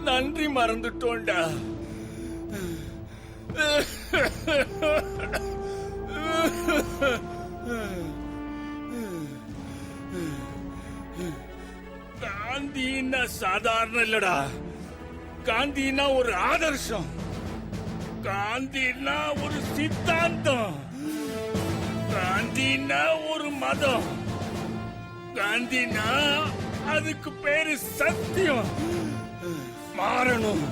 நன்றி மறந்துட்டோண்டா. காந்தின்னா சாதாரண இல்லடா. காந்தினா ஒரு ஆதர்சம். காந்தினா ஒரு சித்தாந்தம். காந்தினா ஒரு மதம். காந்தினா அதுக்கு பேரு சத்தியம். மாறணும்.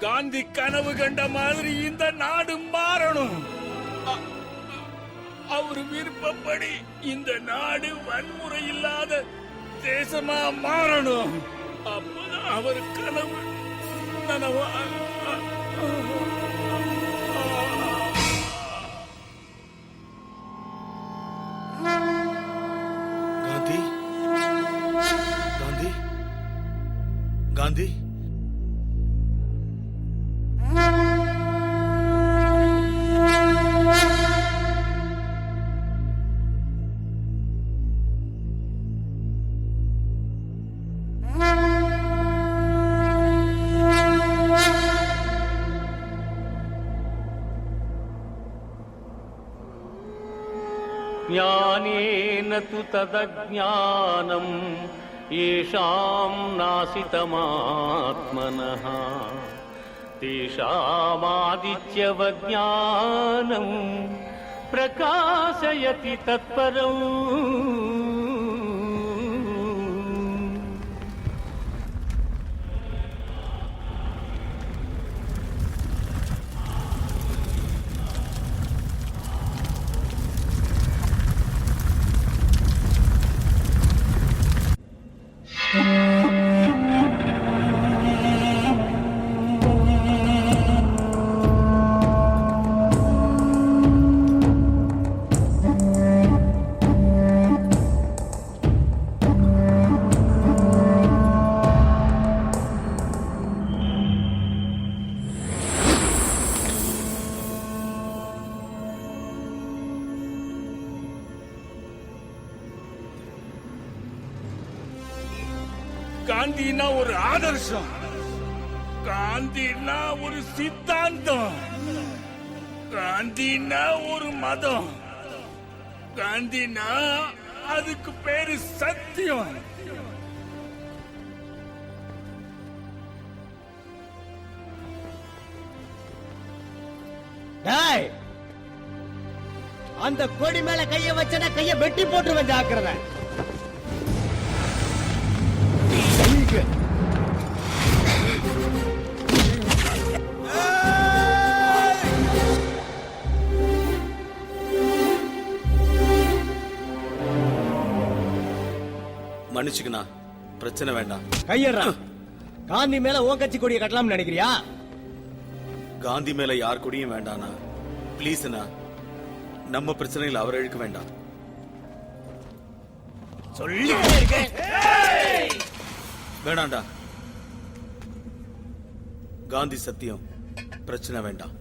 காந்தி கனவு கண்ட மாதிரி இந்த நாடு மாறணும். அவர் விருப்பப்படி இந்த நாடு வன்முறை இல்லாத தேசமா மாறணும். அப்பதான் அவர் கனவு நனவா. காந்தி காந்தி காந்தி ज्ञानेन तु तदज्ञानं येषां नासितमात्मनः तेषामादित्यवज्ञानं प्रकाशयति तत्परम्. காந்தினா ஒரு ஆதர்சம். காந்தினா ஒரு சித்தாந்தம். காந்தினா ஒரு மதம். காந்தினா அதுக்கு பேரு சத்தியம். அந்த கொடி மேல கைய வச்சனா கைய வெட்டி போட்டுருவேன். ஜாக்கிரதை. மன்னிச்சுக்கண்ணா, பிரச்சனை வேண்டாம். கையறா. காந்தி மேல ஓ கட்சி கொடியை கட்டலாம்னு நினைக்கிறியா? காந்தி மேல யார் கொடியும் வேண்டாண்ணா. பிளீஸ் அண்ணா, நம்ம பிரச்சனையில் அவரை இழுக்க வேண்டாம். சொல்லிட்டே இருக்கேன். வேண்டாண்டா. காந்தி சத்தியம். பிரச்சனை வேண்டாம்.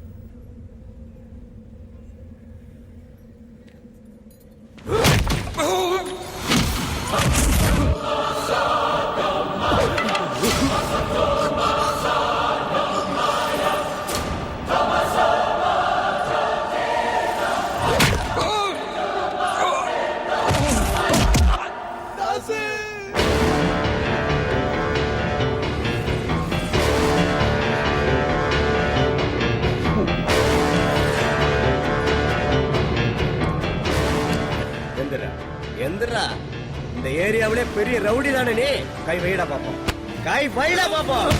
எந்திரா. இந்த ஏரியாவிலே பெரிய ரவுடி தானே நீ. கை வைடா பாப்போம். கை வைடா பாப்போம்.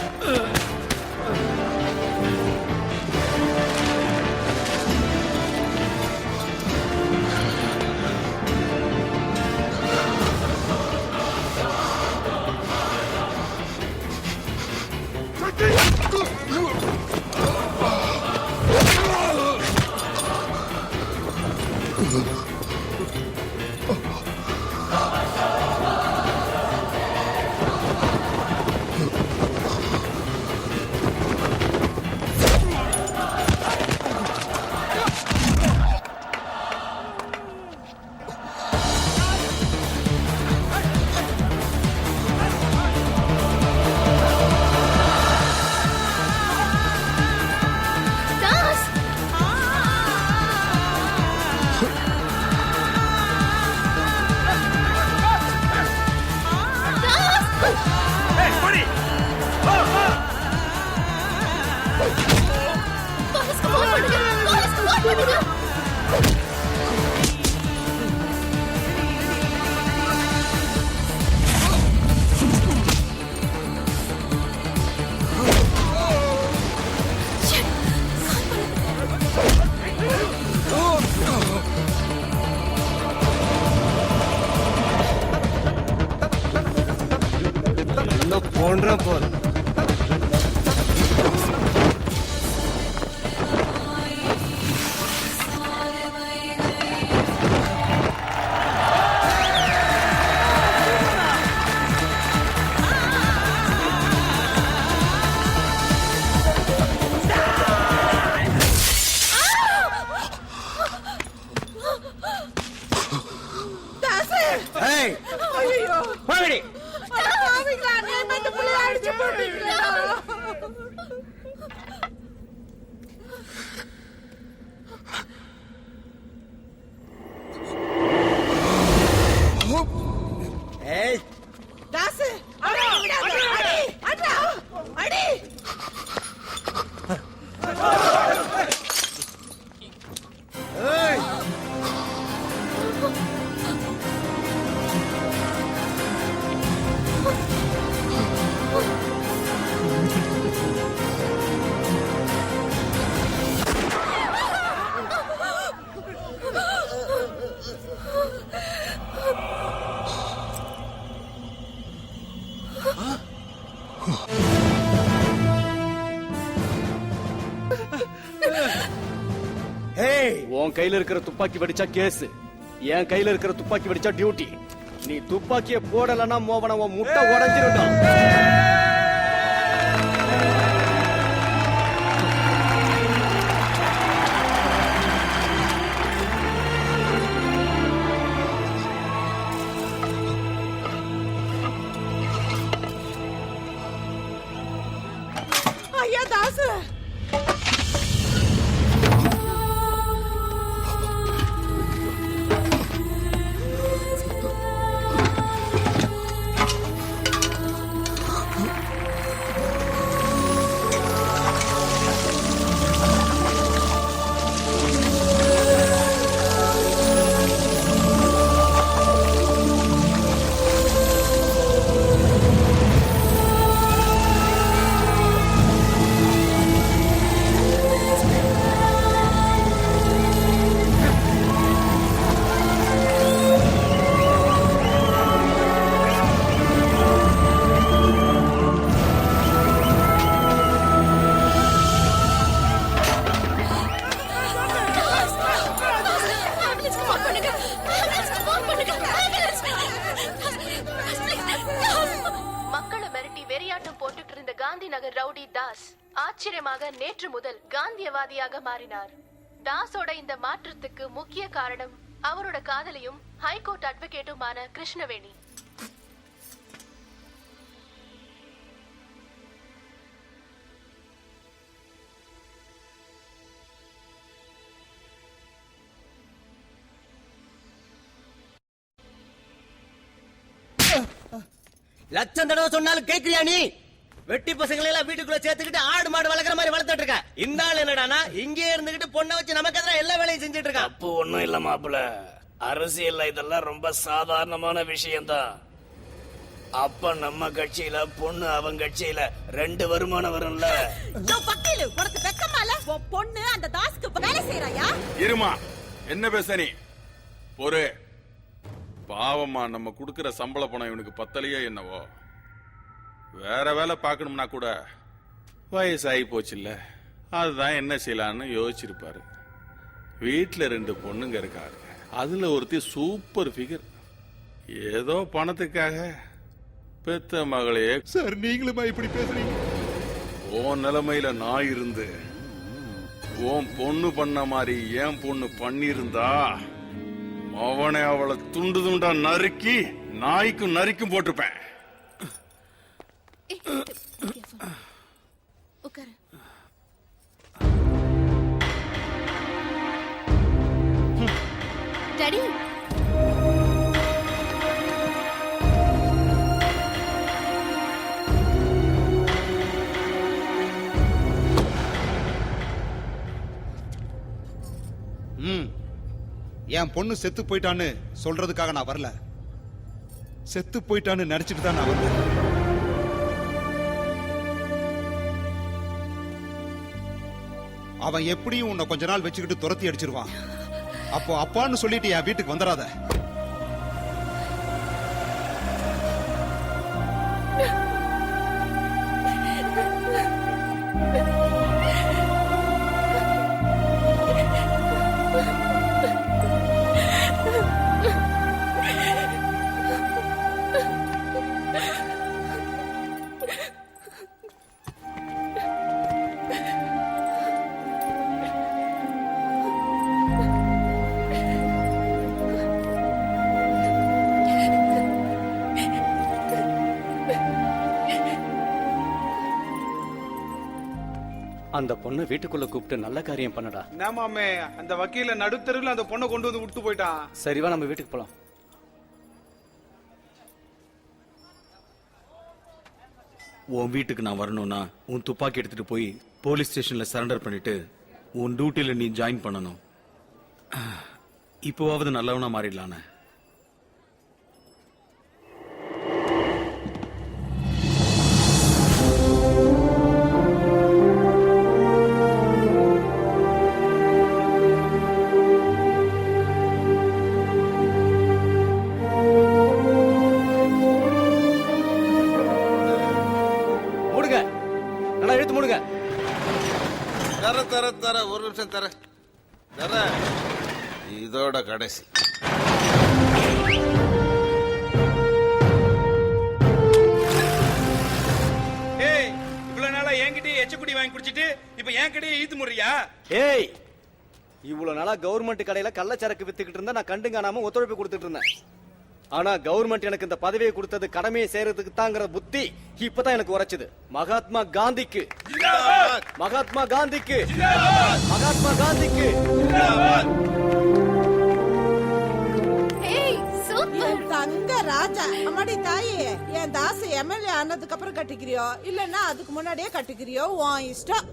ஏய் உன் கையில இருக்கிற துப்பாக்கி வெடிச்சா கேஸ், என் கையில இருக்கிற துப்பாக்கி வெடிச்சா டியூட்டி. நீ துப்பாக்கிய போடலன்னா மோவன உன் முட்டை உடைஞ்சிருக்கும். ஐயா தாசு, மக்களை மிரட்டி வெறியாட்டம் போட்டுட்டு இருந்த காந்தி நகர் ரவுடி தாஸ் ஆச்சரியமாக நேற்று முதல் காந்தியவாதியாக மாறினார். தாஸோட இந்த மாற்றத்துக்கு முக்கிய காரணம் அவரோட காதலியும் ஹைகோர்ட் அட்வொகேட்டுமான கிருஷ்ணவேணி. லட்சம் தடவை சொன்னாலும் கேக்குறியா நீ? வெட்டி பசங்களை எல்லாம் வீட்டுக்குள்ள சேர்த்துக்கிட்டு ஆடு மாடு வளர்க்குற மாதிரி வளர்த்துட்டு இருக்க. இந்த ஆள் என்னடானா இங்கே இருந்துகிட்டு பொண்ணை வச்சு நமக்கு எதிராக எல்லா வேலையும் செஞ்சுட்டு இருக்கான். அப்போ ஒண்ணும் இல்ல மாப்பிள, அரசியல்ல இதெல்லாம் ரொம்ப சாதாரணமான விஷயம்தான். அப்ப நம்ம கட்சியில பொண்ணு அவன் கட்சியில 2 வருமானம் வரும்ல. பக்கீலு உனக்கு வெக்கமால? உன் பொண்ணு அந்த தாஸ்க்கு வேலை செய்யறாயா? இருமா, என்ன பேச நீ? பொறு. பாவமா நம்ம குடுக்கிற சம்பள பணம் இவனுக்கு பத்தலையே என்னவோ. வேற வேலை பார்க்கணும்னா கூட வயசாகி போச்சு இல்ல, அதுதான் என்ன செய்யலான்னு யோசிச்சிருப்பாரு. வீட்டுல 2 பொண்ணுங்க இருக்காரு, அதுல ஒருத்தி சூப்பர் ஃபிகர். ஏதோ பணத்துக்காக பெத்த மகளையே. சார் நீங்களுமா இப்படி பேசுறீங்க? உன் நிலைமையில நான் இருந்து உன் பொண்ணு பண்ண மாதிரி என் பொண்ணு பண்ணிருந்தா அவனை அவளை துண்டு துண்டா நறுக்கி நாய்க்கும் நரிக்கும் போட்டுப்பேன். டாடி, என் பொண்ணு செத்து போயிட்டான்னு சொல்றதுக்காக நான் வரல, செத்து போயிட்டான்னு நினைச்சிட்டு தான் நான் வந்தேன். அவன் எப்படியும் உன்னை கொஞ்ச நாள் வச்சுக்கிட்டு துரத்தி அடிச்சிருவான். அப்போ அப்பான்னு சொல்லிட்டு என் வீட்டுக்கு வந்துடாத. அந்த பொண்ணை வீட்டுக்குள்ள கூப்பிட்டு நல்ல காரியம் பண்ணடா. நாமாமே அந்த வக்கீல நடுத்தருவில் அந்த பொண்ணை கொண்டு வந்து விட்டு போயிட்டான். சரிவா, நம்ம வீட்டுக்கு போலாம். உன் வீட்டுக்கு நான் வரணும்னா உன் துப்பாக்கி எடுத்துட்டு போய் போலீஸ் ஸ்டேஷன்ல சரண்டர் பண்ணிட்டு உன் டியூட்டில நீ ஜாயின் பண்ணணும். இப்போவாவது நல்லவனா மாறிடலானே. தர ஒரு நிமிஷம் தர. இதோட கடைசி. ஏய் இவ்வளவு நாளா என்கிட்டயே எச்சக்குடி வாங்கி குடிச்சிட்டு இப்ப என்கிட்டயே ஈத்து முறியா? ஏய் இவ்வளவு நாளா கவர்மெண்ட் கடையில கள்ளச்சரக்கு வித்துக்கிட்டு இருந்தா நான் கண்டு காணாம ஒத்துழைப்பு கொடுத்துட்டு இருந்தேன். ஆனா கவர்மெண்ட் எனக்கு இந்த பதவியை கொடுத்தது கடமையை செய்யறதுக்கு தாங்கிற புத்தி இப்பதான் எனக்கு உரைச்சது. மகாத்மா காந்திக்கு, மகாத்மா காந்திக்கு, மகாத்மா காந்திக்கு. என் தங்க ராஜா அம்மாடி தாயே, என் தாசு எம்எல்ஏ ஆனதுக்கு அப்புறம் கட்டிக்கிறியோ இல்லன்னா அதுக்கு முன்னாடியே கட்டிக்கிறியோ உன் இஷ்டம்.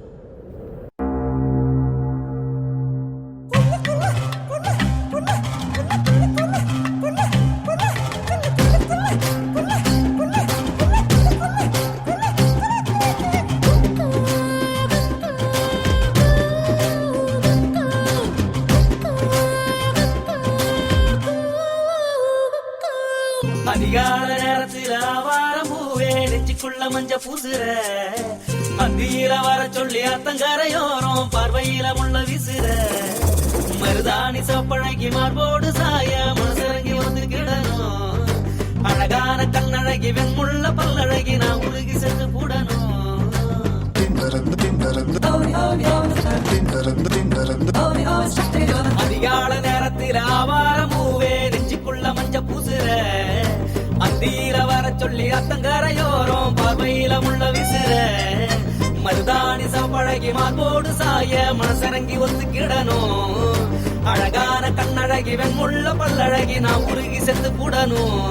அதிகால நேரத்தில் ஆவாரம் பூவே நெஞ்சுக்குள்ள மஞ்ச பூசுற மத்தியில வர சொல்லி அத்தங்கரையோரம் பார்வையில முள்ள வீசுற மருதாணி சப்பழகி மார்போடு சாய மனசிறங்கி வந்து கிடணும் அழகான கண்ணழகி வெண்முள்ள பல்லழகி நான் உருகி சென்று கூடணும் அதிகால நேரத்தில் ஆவாரம் பூவே நெஞ்சுக்குள்ள மஞ்ச பூசுற அந்தீர வர சொல்லி அத்தங்கரையோரம் பார்வையில முள்ள விசுற மருதாணி சப்பழகி மார்போடு சாய மனசரங்கி ஒத்துக்கிடணும் அழகான கண்ணழகி வெண்முள்ள பல்லழகி நான் உருகி செத்து கூடணும்